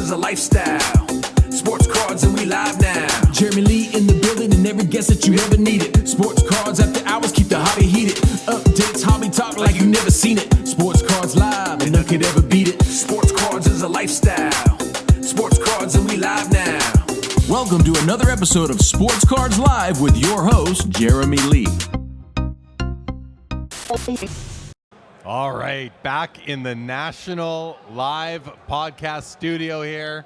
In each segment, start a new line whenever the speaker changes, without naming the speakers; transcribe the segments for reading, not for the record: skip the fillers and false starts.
is a lifestyle. Sports cards and we live now.
JLee in the building and every guest that you ever needed. Sports cards after hours keep the hobby heated. Updates, hobby talk like you never seen it. Sports cards live and none could ever beat it.
Sports cards is a lifestyle. Sports cards and we live now.
Welcome to another episode of Sports Cards Live with your host, JLee.
All right, back in the National Live Podcast studio here.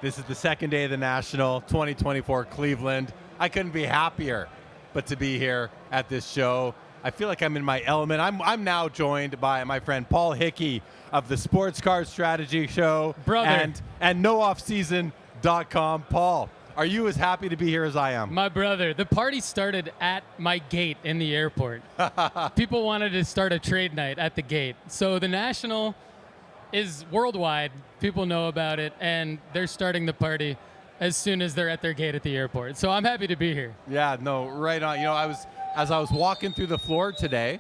This is the second day of the National 2024 Cleveland. I couldn't be happier but to be here at this show. I feel like I'm in my element. I'm now joined by my friend Paul Hickey of the Sports Card Strategy Show.
Brother.
And nooffseason.com. Paul, are you as happy to be here as I am?
My brother, the party started at my gate in the airport. People wanted to start a trade night at the gate. So the National is worldwide. People know about it, and they're starting the party as soon as they're at their gate at the airport. So I'm happy to be here.
Yeah, no, right on. You know, as I was walking through the floor today,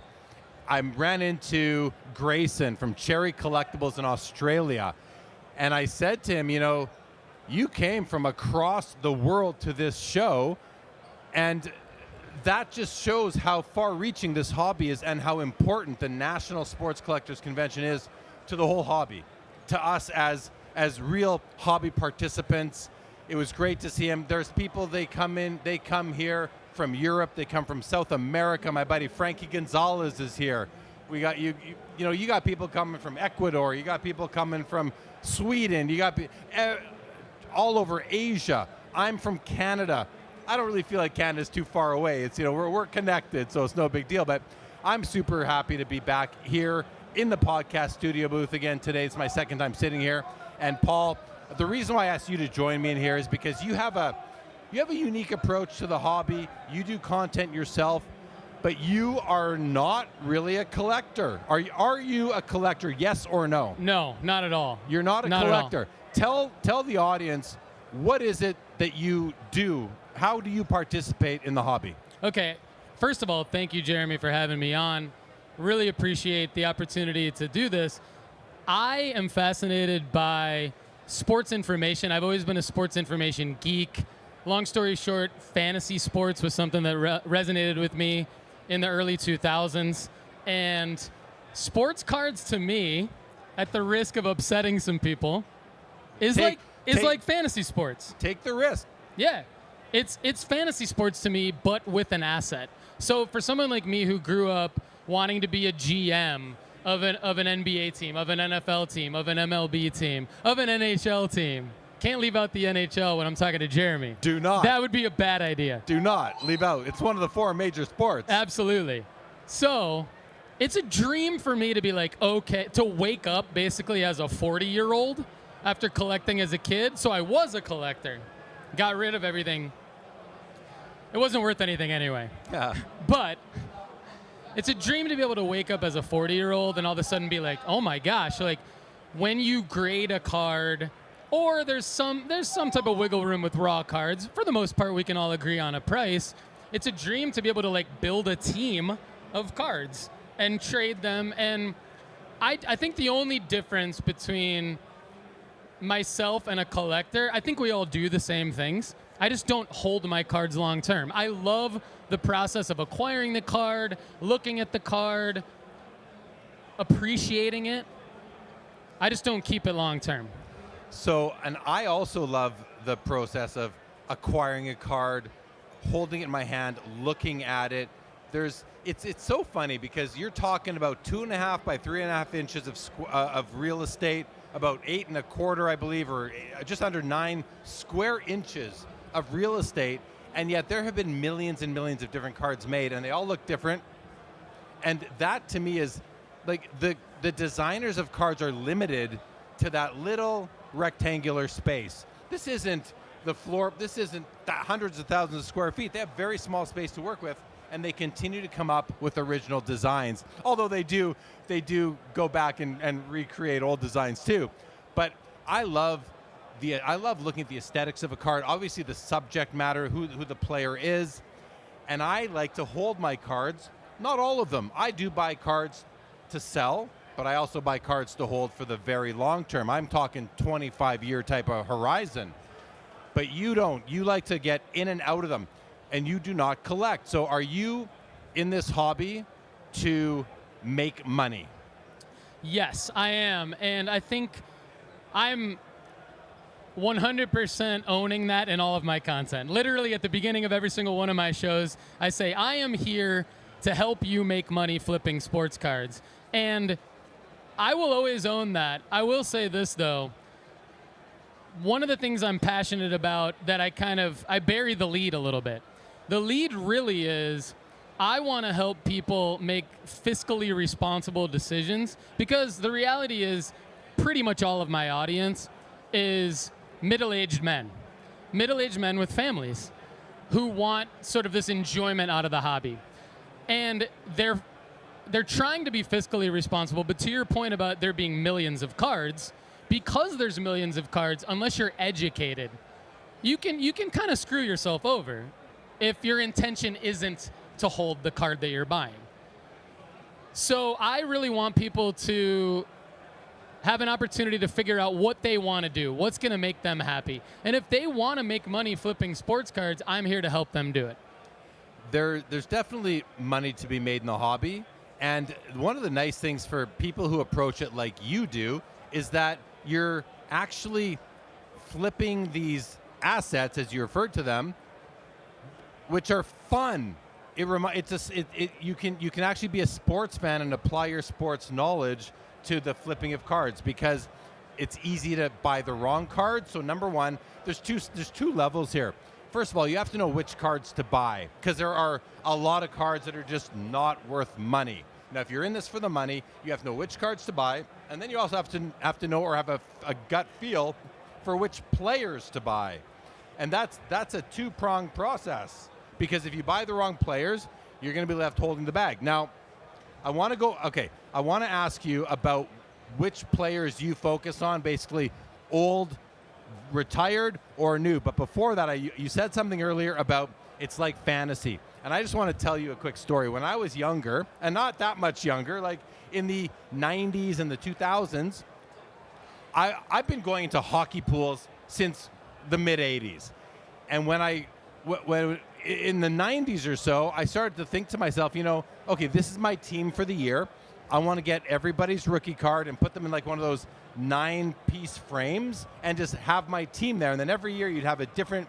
I ran into Grayson from Cherry Collectibles in Australia, and I said to him, you know, you came from across the world to this show, and that just shows how far-reaching this hobby is and how important the National Sports Collectors Convention is to the whole hobby, to us as real hobby participants. It was great to see him. There's people, they come here from Europe, they come from South America. My buddy Frankie Gonzalez is here. We got you got people coming from Ecuador, you got people coming from Sweden, you got all over Asia. I'm from Canada. I don't really feel like Canada's too far away. It's, you know, we're connected, so it's no big deal. But I'm super happy to be back here in the podcast studio booth again today. It's my second time sitting here. And Paul, the reason why I asked you to join me in here is because you have a unique approach to the hobby. You do content yourself, but you are not really a collector. Are you a collector? Yes or no?
No, not at all.
You're not a collector. Tell the audience, what is it that you do? How do you participate in the hobby?
Okay, first of all, thank you, Jeremy, for having me on. Really appreciate the opportunity to do this. I am fascinated by sports information. I've always been a sports information geek. Long story short, fantasy sports was something that resonated with me in the early 2000s. And sports cards, to me, at the risk of upsetting some people, is like fantasy sports.
Take the risk.
Yeah. It's fantasy sports to me, but with an asset. So for someone like me who grew up wanting to be a GM of an NBA team, of an NFL team, of an MLB team, of an NHL team, can't leave out the NHL when I'm talking to Jeremy.
Do not.
That would be a bad idea.
Do not leave out. It's one of the four major sports.
Absolutely. So it's a dream for me to be like, okay, to wake up basically as a 40-year-old after collecting as a kid. So I was a collector. Got rid of everything. It wasn't worth anything anyway.
Yeah.
But it's a dream to be able to wake up as a 40-year-old and all of a sudden be like, oh my gosh, like when you grade a card, or there's some type of wiggle room with raw cards. For the most part, we can all agree on a price. It's a dream to be able to like build a team of cards and trade them. And I think the only difference between myself and a collector, I think we all do the same things. I just don't hold my cards long term. I love the process of acquiring the card, looking at the card, appreciating it. I just don't keep it long term.
So, and I also love the process of acquiring a card, holding it in my hand, looking at it. It's so funny because you're talking about 2.5 by 3.5 inches of real estate, about 8 1/4, I believe, or just under 9 square inches of real estate, and yet there have been millions and millions of different cards made, and they all look different. And that to me is like the designers of cards are limited to that little rectangular space. This isn't the floor, this isn't hundreds of thousands of square feet. They have very small space to work with, and they continue to come up with original designs. Although they do go back and recreate old designs too. But I love looking at the aesthetics of a card, obviously the subject matter, who the player is, and I like to hold my cards, not all of them. I do buy cards to sell, but I also buy cards to hold for the very long term. I'm talking 25-year type of horizon. But you don't. You like to get in and out of them, and you do not collect. So are you in this hobby to make money?
Yes, I am. And I think I'm 100% owning that in all of my content. Literally at the beginning of every single one of my shows, I say, I am here to help you make money flipping sports cards. And I will always own that. I will say this, though. One of the things I'm passionate about that I bury the lead a little bit. The lead really is I want to help people make fiscally responsible decisions, because the reality is pretty much all of my audience is middle-aged men with families who want sort of this enjoyment out of the hobby. And they're trying to be fiscally responsible, but to your point about there being millions of cards, because there's millions of cards, unless you're educated, you can kind of screw yourself over if your intention isn't to hold the card that you're buying. So I really want people to have an opportunity to figure out what they want to do, what's going to make them happy. And if they want to make money flipping sports cards, I'm here to help them do it.
There's definitely money to be made in the hobby. And one of the nice things for people who approach it like you do is that you're actually flipping these assets, as you referred to them, which are fun. You can actually be a sports fan and apply your sports knowledge to the flipping of cards, because it's easy to buy the wrong card. So number one, there's two levels here. First of all, you have to know which cards to buy, because there are a lot of cards that are just not worth money. Now, if you're in this for the money, you have to know which cards to buy, and then you also have to know or have a gut feel for which players to buy. And that's a two-pronged process, because if you buy the wrong players, you're going to be left holding the bag. Now, I want to ask you about which players you focus on, basically old, retired, or new. But before that, you said something earlier about it's like fantasy. And I just want to tell you a quick story. When I was younger, and not that much younger, like in the 90s and the 2000s, I've been going into hockey pools since the mid-80s. And when in the 90s or so, I started to think to myself, okay, this is my team for the year. I want to get everybody's rookie card and put them in like one of those 9-piece frames and just have my team there. And then every year you'd have a different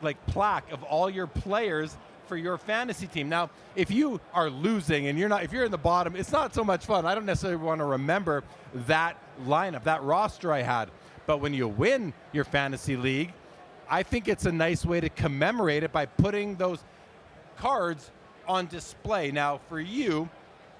like plaque of all your players for your fantasy team. Now, if you are losing and if you're in the bottom, it's not so much fun. I don't necessarily want to remember that lineup, that roster I had. But when you win your fantasy league, I think it's a nice way to commemorate it by putting those cards on display. Now, for you,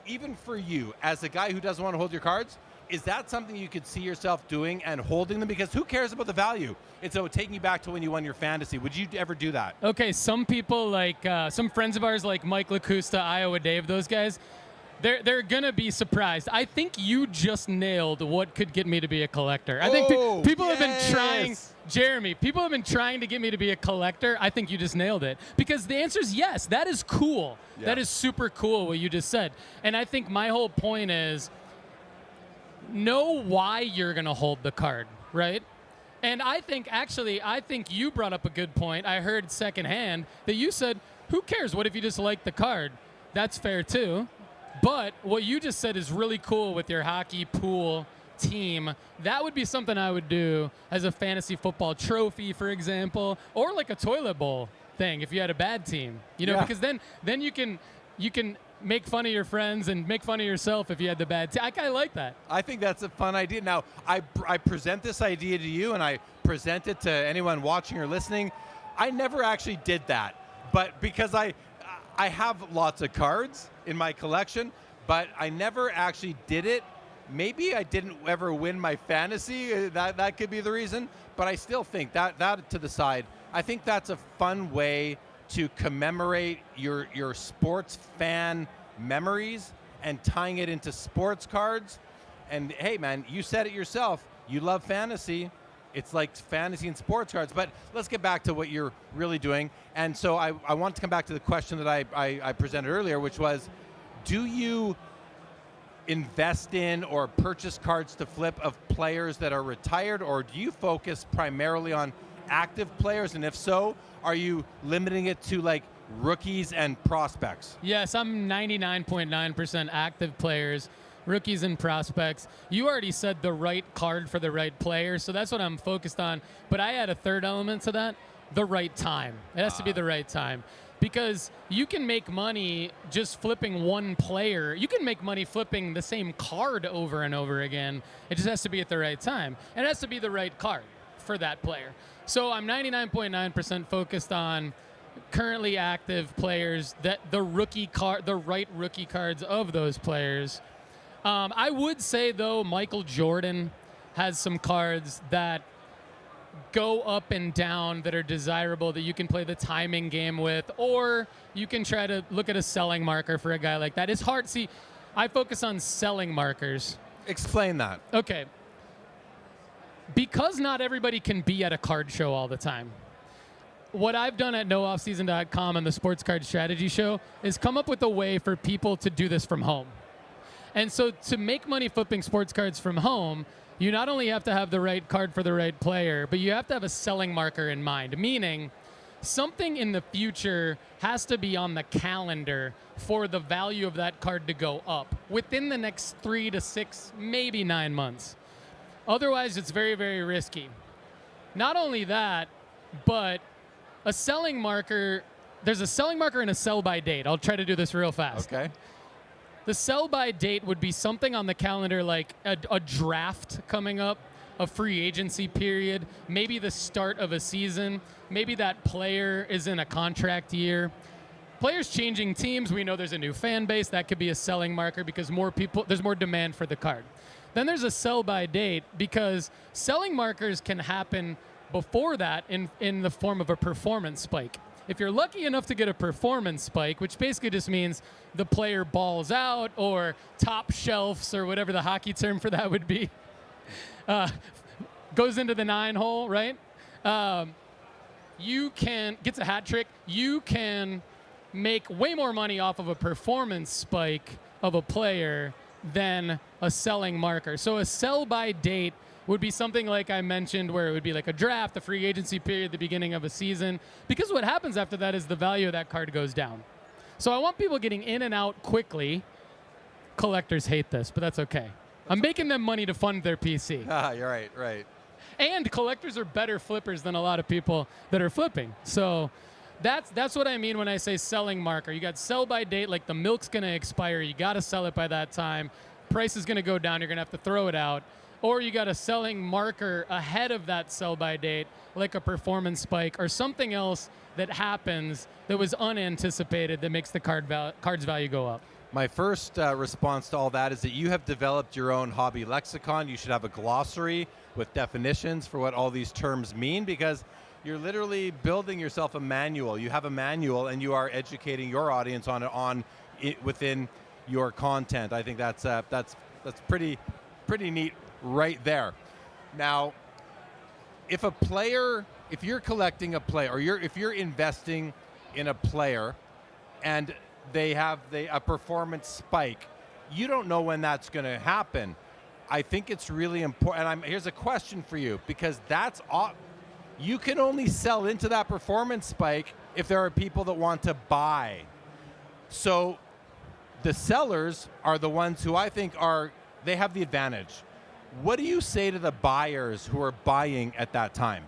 even for you, as a guy who doesn't want to hold your cards, is that something you could see yourself doing and holding them? Because who cares about the value? It's taking you back to when you won your fantasy. Would you ever do that?
Okay, some people like some friends of ours like Mike LaCusta, Iowa Dave, those guys, they're going to be surprised. I think you just nailed what could get me to be a collector. I think people have been trying, Jeremy, people have been trying to get me to be a collector. I think you just nailed it. Because the answer is yes, that is cool. Yeah. That is super cool what you just said. And I think my whole point is know why you're going to hold the card, right? And I think you brought up a good point. I heard secondhand that you said, who cares? What if you just like the card? That's fair too. But what you just said is really cool with your hockey pool team. That would be something I would do as a fantasy football trophy, for example, or like a toilet bowl thing if you had a bad team. Because then you can make fun of your friends and make fun of yourself if you had the bad team. I like that. I
think that's a fun idea. Now, I present this idea to you, and I present it to anyone watching or listening. I never actually did that, but because I have lots of cards in my collection, but I never actually did it. Maybe I didn't ever win my fantasy. That could be the reason. But I still think that to the side, I think that's a fun way to commemorate your sports fan memories and tying it into sports cards. And hey, man, you said it yourself. You love fantasy. It's like fantasy and sports cards. But let's get back to what you're really doing. And so I want to come back to the question that I presented earlier, which was, do you invest in or purchase cards to flip of players that are retired, or do you focus primarily on active players? And if so, are you limiting it to like rookies and prospects?
Yes, I'm 99.9% active players, rookies and prospects. You already said the right card for the right player, so that's what I'm focused on. But I add a third element to that, the right time. It has to be the right time. Because you can make money just flipping one player. You can make money flipping the same card over and over again. It just has to be at the right time. And it has to be the right card for that player. So I'm 99.9% focused on currently active players, that the right rookie cards of those players. I would say, though, Michael Jordan has some cards that go up and down that are desirable that you can play the timing game with, or you can try to look at a selling marker for a guy like that. It's hard. See, I focus on selling markers.
Explain that.
Okay. Because not everybody can be at a card show all the time. What I've done at nooffseason.com and the Sports Card Strategy Show is come up with a way for people to do this from home. And so to make money flipping sports cards from home, you not only have to have the right card for the right player, but you have to have a selling marker in mind, meaning something in the future has to be on the calendar for the value of that card to go up within the next 3 to 6, maybe 9 months. Otherwise, it's very, very risky. Not only that, but a selling marker, there's a selling marker and a sell-by date. I'll try to do this real fast.
Okay.
The sell-by date would be something on the calendar like a draft coming up, a free agency period, maybe the start of a season, maybe that player is in a contract year. Players changing teams, we know there's a new fan base. That could be a selling marker because there's more demand for the card. Then there's a sell-by date because selling markers can happen before that in the form of a performance spike. If you're lucky enough to get a performance spike, which basically just means the player balls out or top shelves or whatever the hockey term for that would be, goes into the 9-hole, right? Gets a hat trick. You can make way more money off of a performance spike of a player than a selling marker. So a sell-by date would be something like I mentioned where it would be like a draft, a free agency period, the beginning of a season. Because what happens after that is the value of that card goes down. So I want people getting in and out quickly. Collectors hate this, but that's okay. I'm making them money to fund their PC.
You're right.
And collectors are better flippers than a lot of people that are flipping. So that's what I mean when I say selling marker. You got sell by date, like the milk's going to expire. You got to sell it by that time. Price is going to go down. You're going to have to throw it out. Or you got a selling marker ahead of that sell-by date, like a performance spike or something else that happens that was unanticipated that makes the card's value go up.
My first response to all that is that you have developed your own hobby lexicon. You should have a glossary with definitions for what all these terms mean, because you're literally building yourself a manual. You have a manual and you are educating your audience on it within your content. I think that's pretty neat right there. Now, if you're collecting a player, or if you're investing in a player and they have a performance spike, you don't know when that's going to happen. I think it's really important. Here's a question for you, because you can only sell into that performance spike if there are people that want to buy. So the sellers are the ones who I think they have the advantage. What do you say to the buyers who are buying at that time?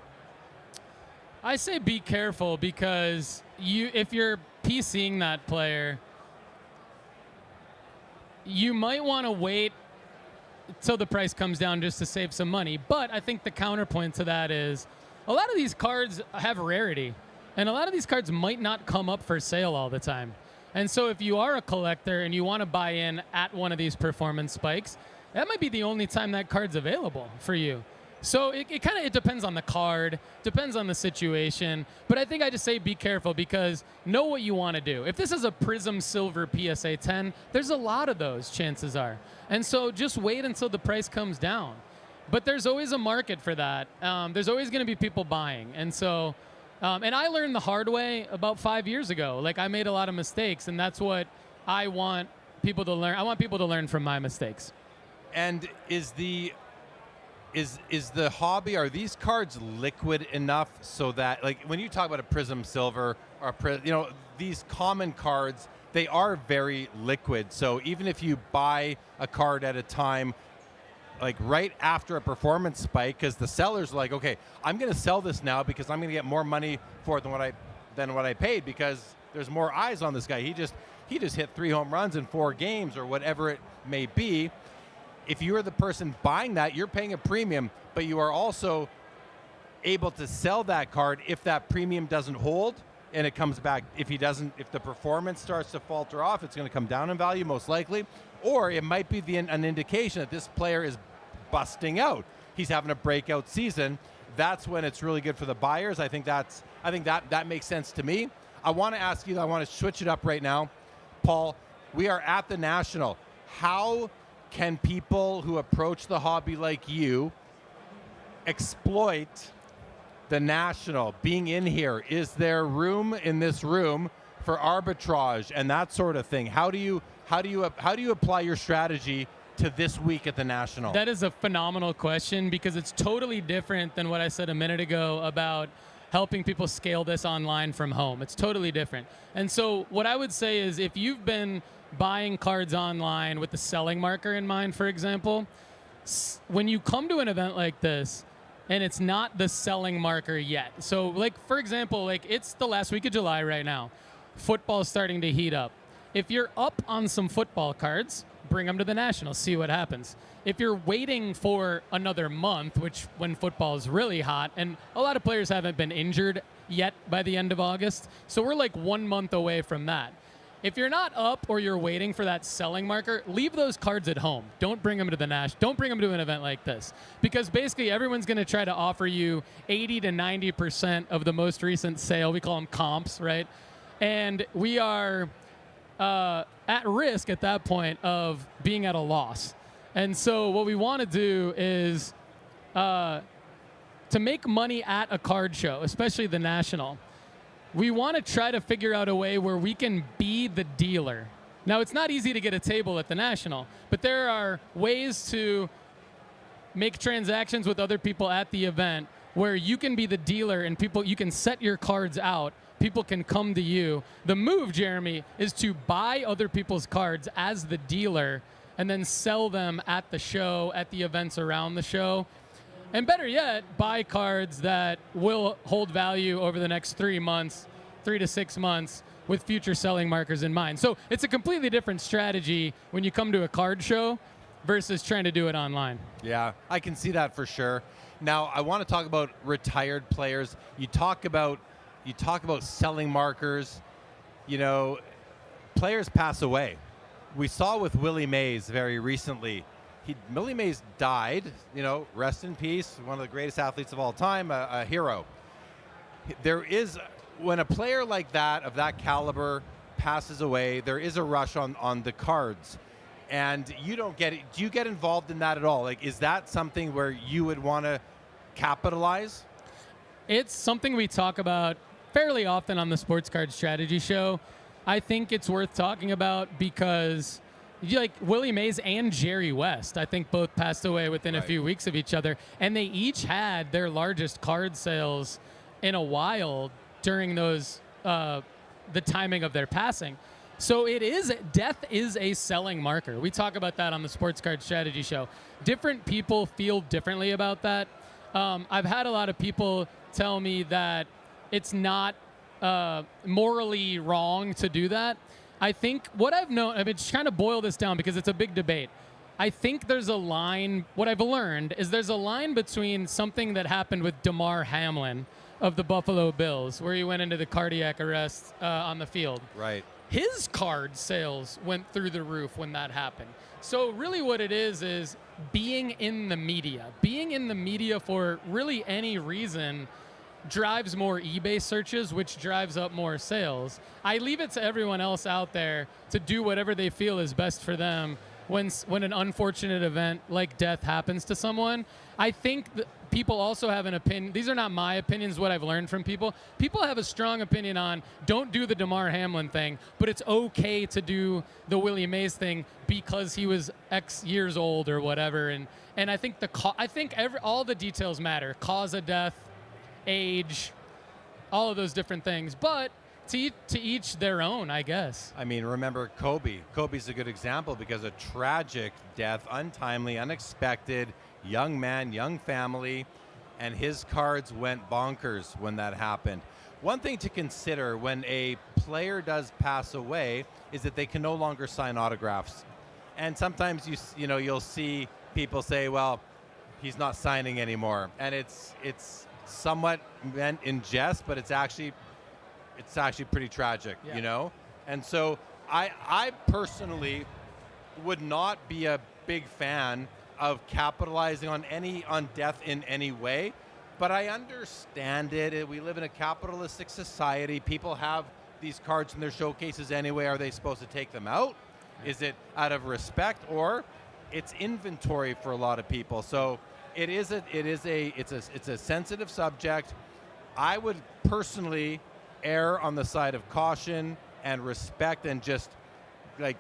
I say be careful, because if you're PCing that player, you might want to wait till the price comes down just to save some money. But I think the counterpoint to that is a lot of these cards have rarity, and a lot of these cards might not come up for sale all the time. And so if you are a collector and you want to buy in at one of these performance spikes, that might be the only time that card's available for you. So it depends on the card, depends on the situation. But I think I just say be careful, because know what you want to do. If this is a Prism Silver PSA 10, there's a lot of those, chances are. And so just wait until the price comes down. But there's always a market for that. There's always going to be people buying. And so, and I learned the hard way about 5 years ago. Like, I made a lot of mistakes, and that's what I want people to learn. I want people to learn from my mistakes.
And is the hobby, are these cards liquid enough so that, like, when you talk about a Prism Silver or these common cards, they are very liquid. So even if you buy a card at a time, like right after a performance spike, because the seller's like, okay, I'm going to sell this now because I'm going to get more money for it than what I paid, because there's more eyes on this guy. He just hit 3 home runs in 4 games or whatever it may be. If you're the person buying that, you're paying a premium, but you are also able to sell that card if that premium doesn't hold and it comes back. If the performance starts to falter off, it's going to come down in value most likely, or it might be an indication that this player is busting out. He's having a breakout season. That's when it's really good for the buyers. I think that makes sense to me. I want to ask you, I want to switch it up right now. Paul, we are at the National. How can people who approach the hobby like you exploit the National? Being in here, is there room in this room for arbitrage and that sort of thing? How do you apply your strategy to this week at the National?
That is a phenomenal question, because it's totally different than what I said a minute ago about helping people scale this online from home. It's totally different. And so what I would say is, if you've been buying cards online with the selling marker in mind, for example, when you come to an event like this and it's not the selling marker yet. So like, for example, like, it's the last week of July right now. Football's starting to heat up. If you're up on some football cards, bring them to the National, see what happens. If you're waiting for another month, which when football is really hot, and a lot of players haven't been injured yet by the end of August, so we're like 1 month away from that. If you're not up or you're waiting for that selling marker, leave those cards at home. Don't bring them to the National. Don't bring them to an event like this, because basically everyone's going to try to offer you 80 to 90% of the most recent sale. We call them comps, right? And we are at risk at that point of being at a loss. And so what we want to do is to make money at a card show, especially the National, we want to try to figure out a way where we can be the dealer. Now, it's not easy to get a table at the National, but there are ways to make transactions with other people at the event where you can be the dealer and you can set your cards out. People can come to you. The move, Jeremy, is to buy other people's cards as the dealer and then sell them at the show, at the events around the show. And better yet, buy cards that will hold value over the next 3 to 6 months with future selling markers in mind. So it's a completely different strategy when you come to a card show versus trying to do it online.
Yeah, I can see that for sure. Now, I want to talk about retired players. You talk about selling markers. You know, players pass away. We saw with Willie Mays very recently. Willie Mays died, rest in peace, one of the greatest athletes of all time, a hero. When a player like that, of that caliber, passes away, there is a rush on the cards. And you don't get it. Do you get involved in that at all? Like, is that something where you would want to capitalize?
It's something we talk about fairly often on the Sports Card Strategy Show. I think it's worth talking about because like Willie Mays and Jerry West, I think both passed away within a few weeks of each other, and they each had their largest card sales in a while during those the timing of their passing. So death is a selling marker. We talk about that on the Sports Card Strategy Show. Different people feel differently about that. I've had a lot of people tell me that it's not morally wrong to do that. I think what I've known, I've been trying to boil this down because it's a big debate. I think there's a line, what I've learned is there's a line between something that happened with Damar Hamlin of the Buffalo Bills, where he went into the cardiac arrest on the field.
Right.
His card sales went through the roof when that happened. So really what it is being in the media. Being in the media for really any reason drives more eBay searches, which drives up more sales. I leave it to everyone else out there to do whatever they feel is best for them when an unfortunate event like death happens to someone. I think that people also have an opinion. These are not my opinions, what I've learned from people. People have a strong opinion on don't do the DeMar Hamlin thing, but it's okay to do the Willie Mays thing because he was X years old or whatever. And I think all the details matter. Cause of death, age, all of those different things. But to each their own, I guess.
I mean, remember Kobe. Kobe's a good example because a tragic death, untimely, unexpected, young man, young family, and his cards went bonkers when that happened. One thing to consider when a player does pass away is that they can no longer sign autographs. And sometimes you'll see people say, well, he's not signing anymore. And it's somewhat meant in jest, but it's actually pretty tragic,
Yeah.
you know? And so I personally would not be a big fan of capitalizing on death in any way, but I understand it. We live in a capitalistic society. People have these cards in their showcases anyway. Are they supposed to take them out? Is it out of respect, or it's inventory for a lot of people? So it's a sensitive subject. I would personally err on the side of caution and respect and just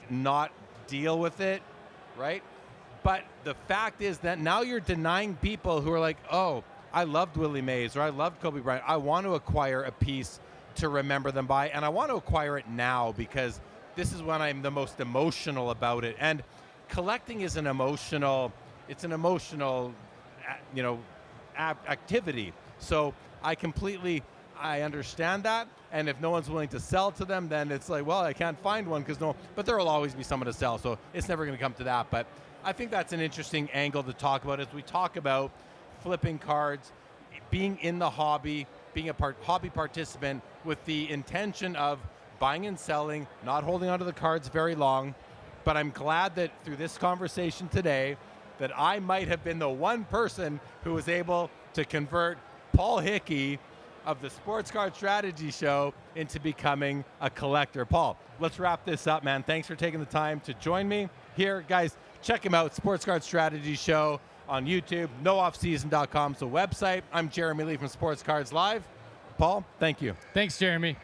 not deal with it, right? But the fact is that now you're denying people who are like, oh, I loved Willie Mays or I loved Kobe Bryant. I want to acquire a piece to remember them by, and I want to acquire it now because this is when I'm the most emotional about it. And collecting is an emotional activity. So I understand that, and if no one's willing to sell to them, then it's like, well, I can't find one but there will always be someone to sell, so it's never going to come to that. But I think that's an interesting angle to talk about as we talk about flipping cards, being in the hobby, being a hobby participant with the intention of buying and selling, not holding onto the cards very long. But I'm glad that through this conversation today that I might have been the one person who was able to convert Paul Hickey of the Sports Card Strategy Show into becoming a collector. Paul, let's wrap this up, man. Thanks for taking the time to join me here. Guys, check him out, Sports Card Strategy Show on YouTube, nooffseason.com, so website. I'm Jeremy Lee from Sports Cards Live. Paul, thank you.
Thanks, Jeremy.